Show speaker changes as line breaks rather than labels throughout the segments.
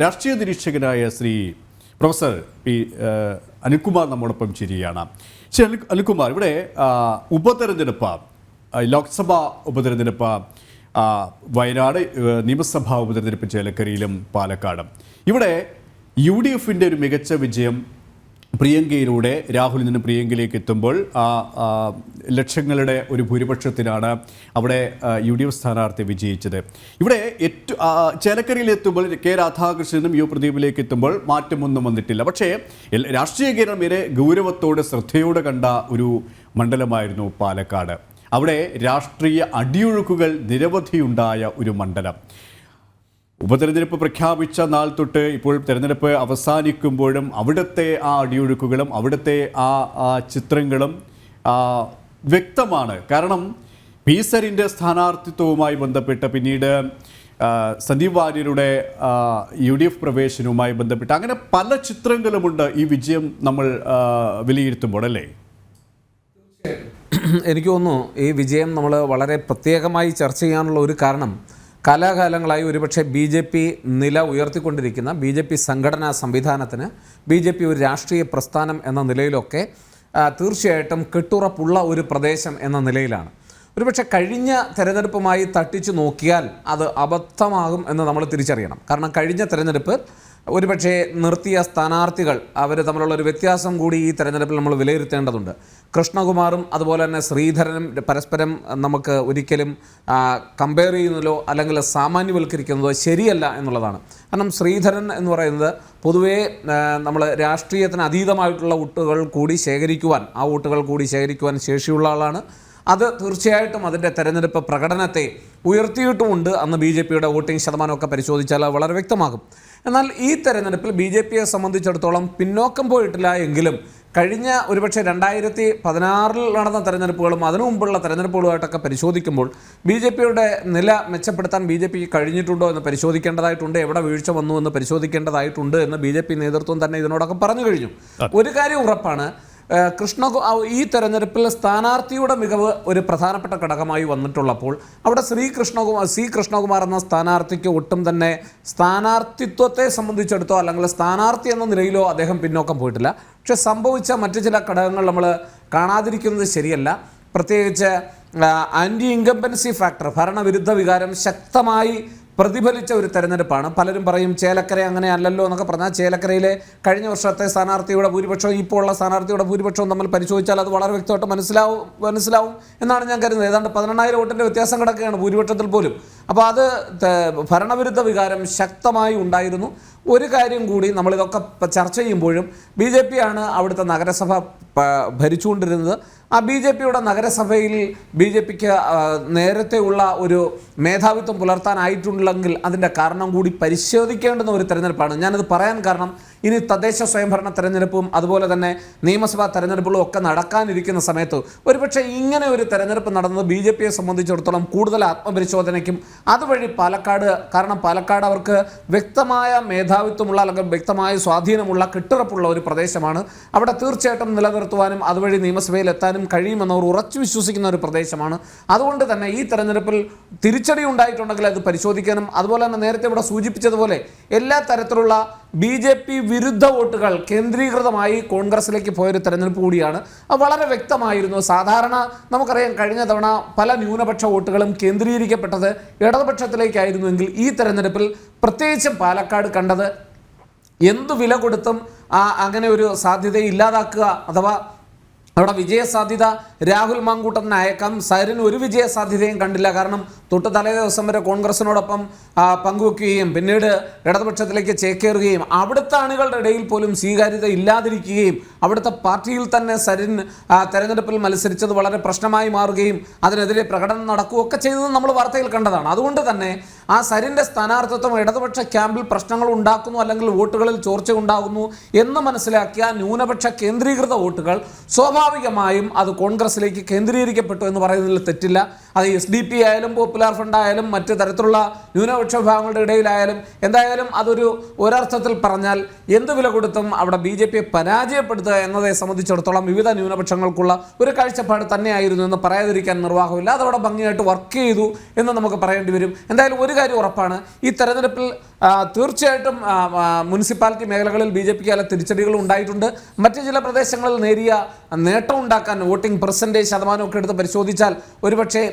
രാഷ്ട്രീയ നിരീക്ഷകനായ Shri professor P Anilkumar നമ്മോടൊപ്പം ചിരിയാണ്. ശ്രീ അനിൽകുമാർ, ഇവിടെ ഉപതെരഞ്ഞെടുപ്പ്, ലോക്സഭാ ഉപതെരഞ്ഞെടുപ്പ്, വയനാട് നിയമസഭാ ഉപതെരഞ്ഞെടുപ്പ് ചേലക്കരയിലും പാലക്കാടും, ഇവിടെ UDFിൻ്റെ ഒരു മികച്ച വിജയം പ്രിയങ്കയിലൂടെ രാഹുലിൽ നിന്ന് പ്രിയങ്കയിലേക്ക് എത്തുമ്പോൾ ലക്ഷങ്ങളുടെ ഒരു ഭൂരിപക്ഷത്തിനാണ് അവിടെ UDF സ്ഥാനാർത്ഥി വിജയിച്ചത്. ഇവിടെ ചേലക്കരയിൽ എത്തുമ്പോൾ കെ രാധാകൃഷ്ണനും പ്രദീപിലേക്ക് എത്തുമ്പോൾ മാറ്റമൊന്നും വന്നിട്ടില്ല. പക്ഷേ രാഷ്ട്രീയ കേരളം വരെ ഗൗരവത്തോടെ ശ്രദ്ധയോടെ കണ്ട ഒരു മണ്ഡലമായിരുന്നു പാലക്കാട്. അവിടെ രാഷ്ട്രീയ അടിയൊഴുക്കുകൾ നിരവധിയുണ്ടായ ഒരു മണ്ഡലം. ഉപതെരഞ്ഞെടുപ്പ് പ്രഖ്യാപിച്ച നാൾ തൊട്ട് ഇപ്പോൾ തെരഞ്ഞെടുപ്പ് അവസാനിക്കുമ്പോഴും അവിടുത്തെ ആ അടിയൊഴുക്കുകളും അവിടുത്തെ ആ ചിത്രങ്ങളും വ്യക്തമാണ്. കാരണം പീസറിൻ്റെ സ്ഥാനാർത്ഥിത്വവുമായി ബന്ധപ്പെട്ട്, പിന്നീട് സന്ദീപ് വാര്യരുടെ UDF പ്രവേശനവുമായി ബന്ധപ്പെട്ട് അങ്ങനെ പല ചിത്രങ്ങളുമുണ്ട് ഈ വിജയം നമ്മൾ വിലയിരുത്തുമ്പോൾ, അല്ലേ?
എനിക്ക് തോന്നുന്നു ഈ വിജയം നമ്മൾ വളരെ പ്രത്യേകമായി ചർച്ച ചെയ്യാനുള്ള ഒരു കാരണം, കാലാകാലങ്ങളായി ഒരുപക്ഷെ BJP നില ഉയർത്തിക്കൊണ്ടിരിക്കുന്ന BJP സംഘടനാ സംവിധാനത്തിന് BJP ഒരു രാഷ്ട്രീയ പ്രസ്ഥാനം എന്ന നിലയിലൊക്കെ തീർച്ചയായിട്ടും കെട്ടുറപ്പുള്ള ഒരു പ്രദേശം എന്ന നിലയിലാണ്. ഒരുപക്ഷെ കഴിഞ്ഞ തെരഞ്ഞെടുപ്പുമായി തട്ടിച്ചു നോക്കിയാൽ അത് അബദ്ധമാകും എന്ന് നമ്മൾ തിരിച്ചറിയണം. കാരണം കഴിഞ്ഞ തെരഞ്ഞെടുപ്പ് ഒരുപക്ഷെ നിർത്തിയ സ്ഥാനാർത്ഥികൾ അവർ തമ്മിലുള്ള ഒരു വ്യത്യാസം കൂടി ഈ തെരഞ്ഞെടുപ്പിൽ നമ്മൾ വിലയിരുത്തേണ്ടതുണ്ട്. കൃഷ്ണകുമാറും അതുപോലെ തന്നെ ശ്രീധരനും പരസ്പരം നമുക്ക് ഒരിക്കലും കമ്പയർ ചെയ്യുന്നതോ അല്ലെങ്കിൽ സാമാന്യവൽക്കരിക്കുന്നതോ ശരിയല്ല എന്നുള്ളതാണ്. കാരണം ശ്രീധരൻ എന്ന് പറയുന്നത് പൊതുവേ നമ്മൾ രാഷ്ട്രീയത്തിന് അതീതമായിട്ടുള്ള വോട്ടുകൾ കൂടി ശേഖരിക്കുവാൻ ശേഷിയുള്ള ആളാണ്. അത് തീർച്ചയായിട്ടും അതിൻ്റെ തെരഞ്ഞെടുപ്പ് പ്രകടനത്തെ ഉയർത്തിയിട്ടുമുണ്ട്. അന്ന് BJPയുടെ വോട്ടിംഗ് ശതമാനമൊക്കെ പരിശോധിച്ചാൽ വളരെ വ്യക്തമാകും. എന്നാൽ ഈ തെരഞ്ഞെടുപ്പിൽ BJPയെ സംബന്ധിച്ചിടത്തോളം പിന്നോക്കം പോയിട്ടില്ല എങ്കിലും കഴിഞ്ഞ ഒരുപക്ഷെ 2016 നടന്ന തെരഞ്ഞെടുപ്പുകളും അതിനു മുമ്പുള്ള തെരഞ്ഞെടുപ്പുകളുമായിട്ടൊക്കെ പരിശോധിക്കുമ്പോൾ BJPയുടെ നില മെച്ചപ്പെടുത്താൻ BJPക്ക് കഴിഞ്ഞിട്ടുണ്ടോ എന്ന് പരിശോധിക്കേണ്ടതായിട്ടുണ്ട്. എവിടെ വീഴ്ച വന്നു എന്ന് പരിശോധിക്കേണ്ടതായിട്ടുണ്ട് എന്ന് BJP നേതൃത്വം തന്നെ ഇതിനോടൊക്കെ പറഞ്ഞു കഴിഞ്ഞു. ഒരു കാര്യം ഉറപ്പാണ്, ഈ തെരഞ്ഞെടുപ്പിൽ സ്ഥാനാർത്ഥിയുടെ മികവ് ഒരു പ്രധാനപ്പെട്ട ഘടകമായി വന്നിട്ടുള്ളപ്പോൾ അവിടെ സി കൃഷ്ണകുമാർ എന്ന സ്ഥാനാർത്ഥിക്ക് ഒട്ടും തന്നെ സ്ഥാനാർത്ഥിത്വത്തെ സംബന്ധിച്ചെടുത്തോ അല്ലെങ്കിൽ സ്ഥാനാർത്ഥി എന്ന നിലയിലോ അദ്ദേഹം പിന്നോക്കം പോയിട്ടില്ല. പക്ഷെ സംഭവിച്ച മറ്റു ചില ഘടകങ്ങൾ നമ്മൾ കാണാതിരിക്കുന്നത് ശരിയല്ല. പ്രത്യേകിച്ച് ആൻറ്റി ഇൻകംബൻസി ഫാക്ടർ, ഭരണവിരുദ്ധ വികാരം ശക്തമായി പ്രതിഫലിച്ച ഒരു തെരഞ്ഞെടുപ്പാണ്. പലരും പറയും ചേലക്കര അങ്ങനെ അല്ലല്ലോ എന്നൊക്കെ പറഞ്ഞാൽ ചേലക്കരയിലെ കഴിഞ്ഞ വർഷത്തെ സ്ഥാനാർത്ഥിയുടെ ഭൂരിപക്ഷവും ഇപ്പോൾ ഉള്ള സ്ഥാനാർത്ഥിയുടെ ഭൂരിപക്ഷവും തമ്മിൽ പരിശോധിച്ചാൽ അത് വളരെ വ്യക്തമായിട്ട് മനസ്സിലാവും എന്നാണ് ഞാൻ കരുതുന്നത്. ഏതാണ്ട് 18,000 വോട്ടിൻ്റെ വ്യത്യാസം കിടക്കുകയാണ് ഭൂരിപക്ഷത്തിൽ പോലും. അപ്പോൾ അത് ഭരണവിരുദ്ധ വികാരം ശക്തമായി ഉണ്ടായിരുന്നു. ഒരു കാര്യം കൂടി നമ്മളിതൊക്കെ ചർച്ച ചെയ്യുമ്പോഴും BJP ആണ് അവിടുത്തെ നഗരസഭ ഭരിച്ചുകൊണ്ടിരുന്നത്. ആ BJPയുടെ നഗരസഭയിൽ BJPക്ക് നേരത്തെ ഉള്ള ഒരു മേധാവിത്വം പുലർത്താനായിട്ടുണ്ടെങ്കിൽ അതിൻ്റെ കാരണം കൂടി പരിശോധിക്കേണ്ടുന്ന ഒരു തെരഞ്ഞെടുപ്പാണ്. ഞാനത് പറയാൻ കാരണം, ഇനി തദ്ദേശ സ്വയംഭരണ തെരഞ്ഞെടുപ്പും അതുപോലെ തന്നെ നിയമസഭാ തെരഞ്ഞെടുപ്പുകളും ഒക്കെ നടക്കാനിരിക്കുന്ന സമയത്ത് ഒരുപക്ഷെ ഇങ്ങനെ ഒരു തെരഞ്ഞെടുപ്പ് നടന്നത് BJPയെ സംബന്ധിച്ചിടത്തോളം കൂടുതൽ ആത്മപരിശോധനയ്ക്കും അതുവഴി കാരണം പാലക്കാട് അവർക്ക് വ്യക്തമായ മേധാവിത്വമുള്ള അല്ലെങ്കിൽ വ്യക്തമായ സ്വാധീനമുള്ള കെട്ടുറപ്പുള്ള ഒരു പ്രദേശമാണ്. അവിടെ തീർച്ചയായിട്ടും നിലനിർത്തുവാനും അതുവഴി നിയമസഭയിൽ എത്താനും കഴിയുമെന്നവർ ഉറച്ചു വിശ്വസിക്കുന്ന ഒരു പ്രദേശമാണ്. അതുകൊണ്ട് തന്നെ ഈ തെരഞ്ഞെടുപ്പിൽ തിരിച്ചടി ഉണ്ടായിട്ടുണ്ടെങ്കിൽ അത് പരിശോധിക്കാനും, അതുപോലെ തന്നെ നേരത്തെ ഇവിടെ സൂചിപ്പിച്ചതുപോലെ എല്ലാ തരത്തിലുള്ള BJP വിരുദ്ധ വോട്ടുകൾ കേന്ദ്രീകൃതമായി കോൺഗ്രസിലേക്ക് പോയൊരു തെരഞ്ഞെടുപ്പ് കൂടിയാണ്. അത് വളരെ വ്യക്തമായിരുന്നു. സാധാരണ നമുക്കറിയാം കഴിഞ്ഞ തവണ പല ന്യൂനപക്ഷ വോട്ടുകളും കേന്ദ്രീകരിക്കപ്പെട്ടത് ഇടതുപക്ഷത്തിലേക്കായിരുന്നുവെങ്കിൽ ഈ തെരഞ്ഞെടുപ്പിൽ പ്രത്യേകിച്ചും പാലക്കാട് കണ്ടത് എന്തു വില കൊടുത്തും അങ്ങനെ ഒരു സാധ്യതയെ ഇല്ലാതാക്കുക, അഥവാ അവിടെ വിജയസാധ്യത രാഹുൽ മാങ്കൂട്ടത്തിന് അയക്കാം. സരിന് ഒരു വിജയസാധ്യതയും കണ്ടില്ല. കാരണം തൊട്ട് തലേ ദിവസം വരെ കോൺഗ്രസിനോടൊപ്പം പങ്കുവെക്കുകയും പിന്നീട് ഇടതുപക്ഷത്തിലേക്ക് ചേക്കേറുകയും അവിടുത്തെ അണികളുടെ ഇടയിൽ പോലും സ്വീകാര്യത ഇല്ലാതിരിക്കുകയും അവിടുത്തെ പാർട്ടിയിൽ തന്നെ സരിൻ തെരഞ്ഞെടുപ്പിൽ മത്സരിച്ചത് വളരെ പ്രശ്നമായി മാറുകയും അതിനെതിരെ പ്രകടനം നടക്കുകയൊക്കെ ചെയ്തത് നമ്മൾ വാർത്തയിൽ കണ്ടതാണ്. അതുകൊണ്ട് തന്നെ ആ സരിൻ്റെ സ്ഥാനാർത്ഥിത്വം ഇടതുപക്ഷ ക്യാമ്പിൽ പ്രശ്നങ്ങൾ ഉണ്ടാക്കുന്നു അല്ലെങ്കിൽ വോട്ടുകളിൽ ചോർച്ച ഉണ്ടാകുന്നു എന്ന് മനസ്സിലാക്കിയ ന്യൂനപക്ഷ കേന്ദ്രീകൃത വോട്ടുകൾ സ്വാഭാവികമായും അത് കോൺഗ്രസിലേക്ക് കേന്ദ്രീകരിക്കപ്പെട്ടു എന്ന് പറയുന്നതിൽ തെറ്റില്ല. അത് SDP ആയാലും പോപ്പുലർ ഫ്രണ്ട് ആയാലും മറ്റു തരത്തിലുള്ള ന്യൂനപക്ഷ വിഭാഗങ്ങളുടെ ഇടയിലായാലും എന്തായാലും അതൊരു ഒരർത്ഥത്തിൽ പറഞ്ഞാൽ എന്ത് വില കൊടുത്തും അവിടെ BJPയെ പരാജയപ്പെടുത്തുക എന്നതെ സംബന്ധിച്ചിടത്തോളം വിവിധ ന്യൂനപക്ഷങ്ങൾക്കുള്ള ഒരു കാഴ്ചപ്പാട് തന്നെയായിരുന്നു എന്ന് പറയാതിരിക്കാൻ നിർവാഹമില്ല. അതവിടെ ഭംഗിയായിട്ട് വർക്ക് ചെയ്തു എന്ന് നമുക്ക് പറയേണ്ടി വരും. എന്തായാലും ഒരു കാര്യം ഉറപ്പാണ്, ഈ തെരഞ്ഞെടുപ്പിൽ തീർച്ചയായിട്ടും മുനിസിപ്പാലിറ്റി മേഖലകളിൽ BJPക്ക് ചില തിരിച്ചടികൾ ഉണ്ടായിട്ടുണ്ട്. മറ്റ് ചില പ്രദേശങ്ങളിൽ നേരിയ നേട്ടം ഉണ്ടാക്കാൻ വോട്ടിംഗ് പെർസെൻറ്റേജ് ശതമാനമൊക്കെ എടുത്ത് പരിശോധിച്ചാൽ ഒരുപക്ഷെ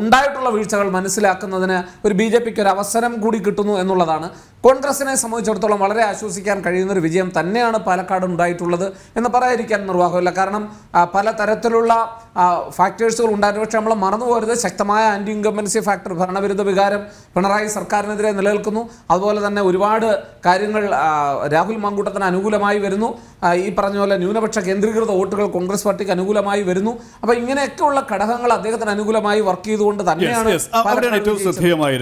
ഉണ്ടായിട്ടുള്ള വീഴ്ചകൾ മനസ്സിലാക്കുന്നതിന് ഒരു BJPക്ക് ഒരു അവസരം കൂടി കിട്ടുന്നു എന്നുള്ളതാണ്. കോൺഗ്രസിനെ സംബന്ധിച്ചിടത്തോളം വളരെ ആശ്വസിക്കാൻ കഴിയുന്നൊരു വിജയം തന്നെയാണ് പാലക്കാട് ഉണ്ടായിട്ടുള്ളത് എന്ന് പറയാതിരിക്കാൻ നിർവാഹമില്ല. കാരണം പല തരത്തിലുള്ള ഫാക്ടേഴ്സുകൾ ഉണ്ടായിരുന്നു. പക്ഷേ നമ്മൾ മറന്നു പോകരുത്, ശക്തമായ ആൻറ്റി ഇൻകംബൻസി ഫാക്ടർ, ഭരണവിരുദ്ധ വികാരം പിണറായി സർക്കാരിനെതിരെ നിലനിൽക്കുന്നു. അതുപോലെ തന്നെ ഒരുപാട് കാര്യങ്ങൾ രാഹുൽ മാങ്കൂട്ടത്തിന് അനുകൂലമായി വരുന്നു. ഈ പറഞ്ഞ പോലെ ന്യൂനപക്ഷ കേന്ദ്രീകൃത വോട്ടുകൾ കോൺഗ്രസ് പാർട്ടിക്ക് അനുകൂലമായി വരുന്നു. അപ്പോൾ ഇങ്ങനെയൊക്കെയുള്ള ഘടകങ്ങൾ അദ്ദേഹത്തിന് അനുകൂലമായി വർക്ക് ചെയ്തുകൊണ്ട് തന്നെയാണ്
ഏറ്റവും ശ്രദ്ധേയമായ